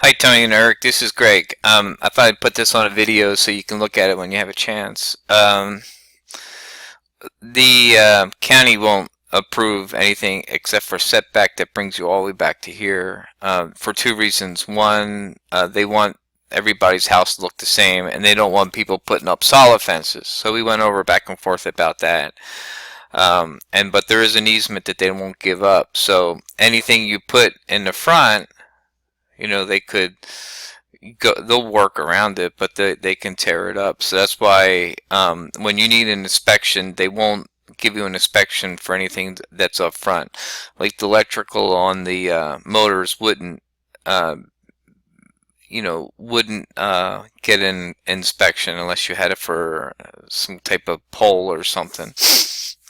Hi Tony and Eric, this is Greg. I thought I'd put this on a video so you can look at it when you have a chance. The county won't approve anything except for setback that brings you all the way back to here for two reasons. One, they want everybody's house to look the same, and they don't want people putting up solid fences. So we went over back and forth about that. But there is an easement that they won't give up. So anything you put in the front, they could they'll work around it, but they can tear it up. So that's why when you need an inspection, they won't give you an inspection for anything that's up front. Like the electrical on the motors wouldn't get an inspection unless you had it for some type of pole or something.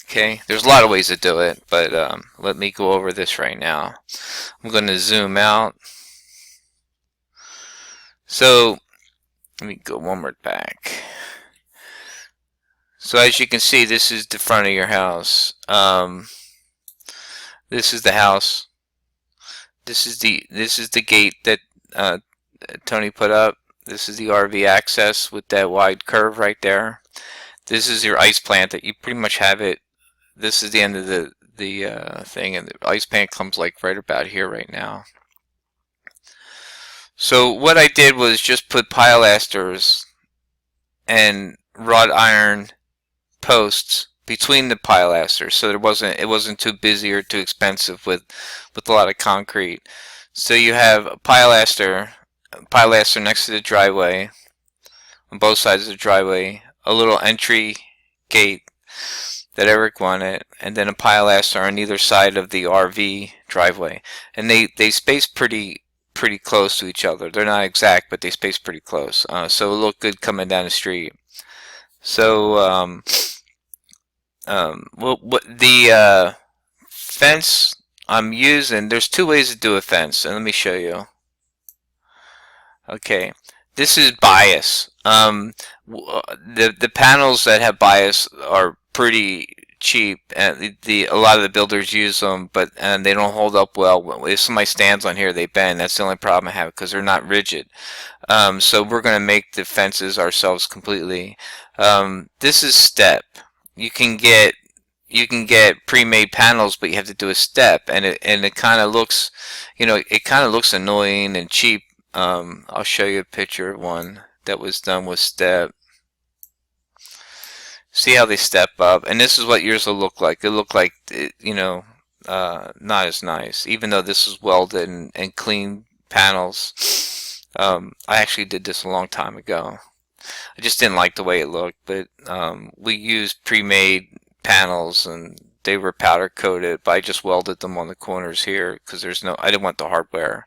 Okay, there's a lot of ways to do it, but let me go over this right now. I'm going to zoom out. So let me go one more back. So as you can see, this is the front of your house. This is the house. This is the gate that Tony put up. This is the RV access with that wide curve right there. This is your ice plant that you pretty much have it. This is the end of the thing, and the ice plant comes like right about here right now. So what I did was just put pilasters and wrought iron posts between the pilasters, so it wasn't too busy or too expensive with a lot of concrete. So you have a pilaster next to the driveway, on both sides of the driveway, a little entry gate that Eric wanted, and then a pilaster on either side of the RV driveway, and they space pretty close to each other. They're not exact, but they space pretty close, so it looked good coming down the street. So the fence I'm using, there's two ways to do a fence, and let me show you. Okay, this is bias. The panels that have bias are pretty cheap, and a lot of the builders use them, and they don't hold up well. If somebody stands on here, they bend. That's the only problem I have, because they're not rigid. So we're going to make the fences ourselves completely. This is step. You can get pre-made panels, but you have to do a step, and it kind of looks, it kind of looks annoying and cheap. I'll show you a picture of one that was done with step. See how they step up, and this is what yours will look like. It looked like, not as nice, even though this is welded and clean panels. I actually did this a long time ago. I just didn't like the way it looked, but we used pre-made panels, and they were powder coated, but I just welded them on the corners here because I didn't want the hardware,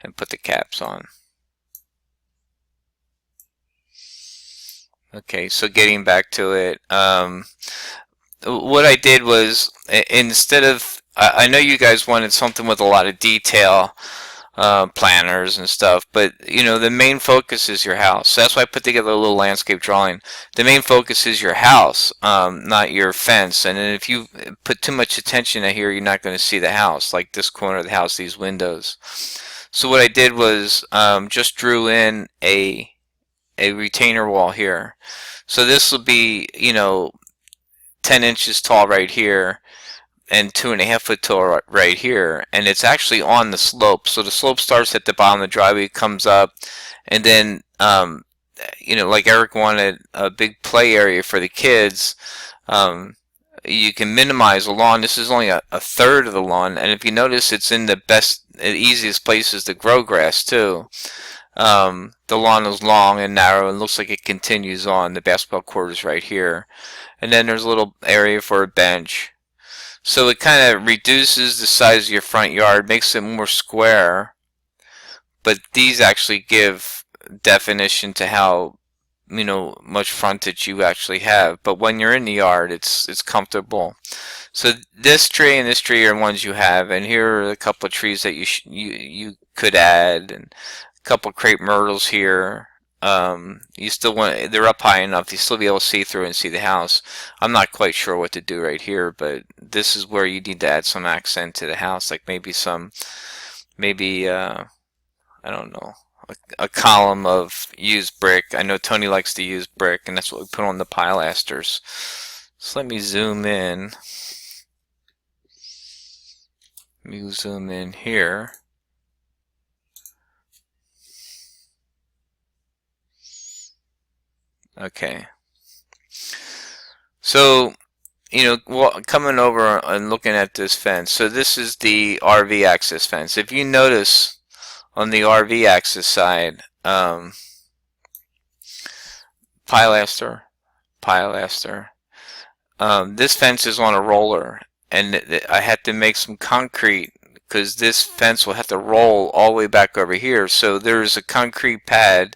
and put the caps on. Okay, so getting back to it, what I did was, instead of, I know you guys wanted something with a lot of detail, planners and stuff, but the main focus is your house. So that's why I put together a little landscape drawing. The main focus is your house, not your fence. And then if you put too much attention to here, you're not going to see the house, like this corner of the house, these windows. So what I did was just drew in a retainer wall here. So this will be 10 inches tall right here, and 2.5 foot tall right here, and it's actually on the slope. So the slope starts at the bottom of the driveway, comes up, and then like Eric wanted a big play area for the kids. You can minimize the lawn. This is only a third of the lawn, and if you notice, it's in the easiest places to grow grass too. The lawn is long and narrow and looks like it continues on. The basketball court is right here, and then there's a little area for a bench. So it kind of reduces the size of your front yard, makes it more square, but these actually give definition to how much frontage you actually have. But when you're in the yard, it's comfortable. So this tree and this tree are ones you have, and here are a couple of trees that you could add, and a couple of crepe myrtles here. You still they're up high enough, you still be able to see through and see the house. I'm not quite sure what to do right here, but this is where you need to add some accent to the house, like maybe I don't know, a column of used brick. I know Tony likes to use brick, and that's what we put on the pilasters. So let me zoom in. Let me zoom in here. Okay. So, coming over and looking at this fence. So this is the RV access fence. If you notice on the RV access side, pilaster, this fence is on a roller, and I had to make some concrete because this fence will have to roll all the way back over here. So there's a concrete pad,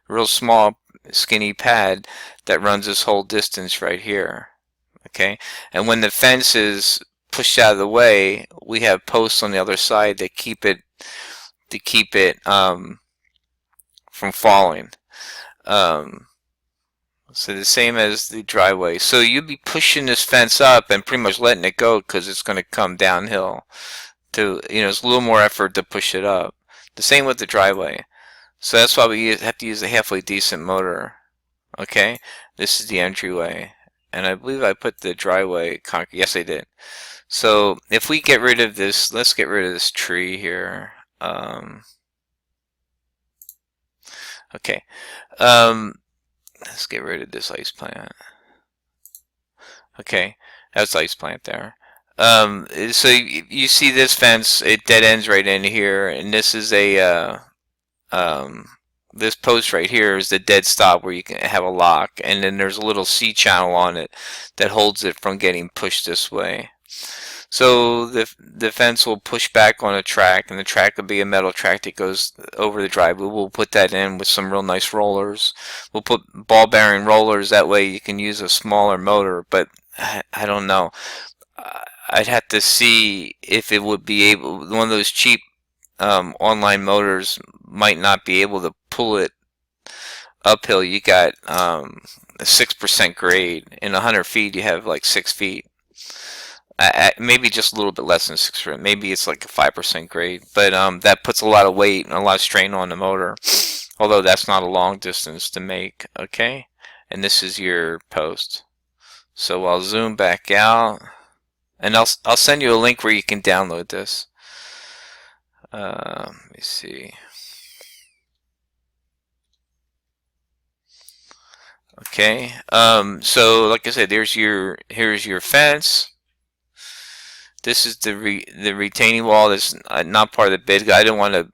real small, skinny pad that runs this whole distance right here. Okay, and when the fence is pushed out of the way, we have posts on the other side that keep it from falling. So the same as the driveway. So you'd be pushing this fence up and pretty much letting it go because it's going to come downhill. It's a little more effort to push it up. The same with the driveway. So that's why we have to use a halfway decent motor. Okay, this is the entryway, and I believe I put the driveway concrete. Yes, I did. So if we get rid of this, let's get rid of this tree here. Okay. Let's get rid of this ice plant. Okay, that's ice plant there. So you see this fence, it dead ends right in here, and this is a this post right here is the dead stop where you can have a lock, and then there's a little C channel on it that holds it from getting pushed this way. So the fence will push back on a track, and the track will be a metal track that goes over the driveway. We'll put that in with some real nice rollers. We'll put ball bearing rollers, that way you can use a smaller motor, but I don't know. I'd have to see if it would be able, one of those cheap online motors might not be able to pull it uphill. You got a 6% grade. In 100 feet you have like 6 feet. Maybe just a little bit less than 6%. Maybe it's like a 5% grade, but that puts a lot of weight and a lot of strain on the motor. Although that's not a long distance to make. Okay, and this is your post. So I'll zoom back out, and I'll send you a link where you can download this. Let me see. Okay. So like I said, here's your fence. This is the retaining wall. That's not part of the bid. I didn't want to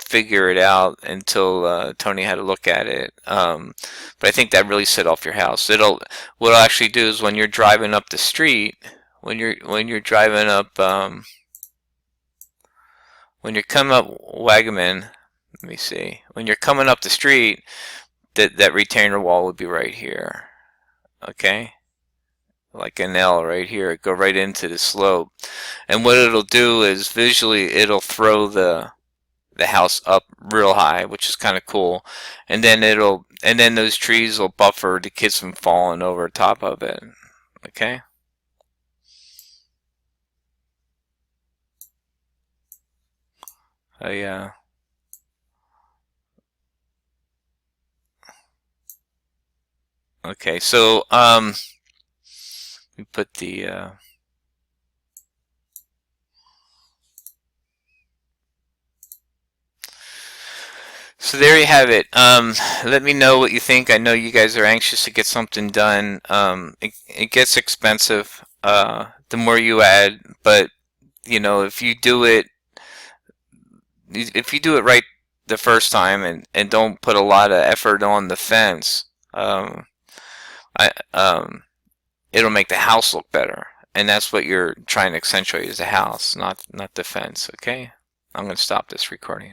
figure it out until Tony had a look at it. But I think that really set off your house. What it'll actually do is when you're driving up the street, when you're driving up, when you're coming up Wagaman, let me see. When you're coming up the street, that retainer wall would be right here. Okay. Like an L right here, go right into the slope, and what it'll do is visually it'll throw the house up real high, which is kind of cool, and then those trees will buffer the kids from falling over top of it. Okay. Oh yeah. Okay, so we put the so there you have it. Let me know what you think. I know you guys are anxious to get something done. It gets expensive the more you add, but if you do it right the first time and don't put a lot of effort on the fence, it'll make the house look better, and that's what you're trying to accentuate, is the house, not the fence. Okay, I'm going to stop this recording.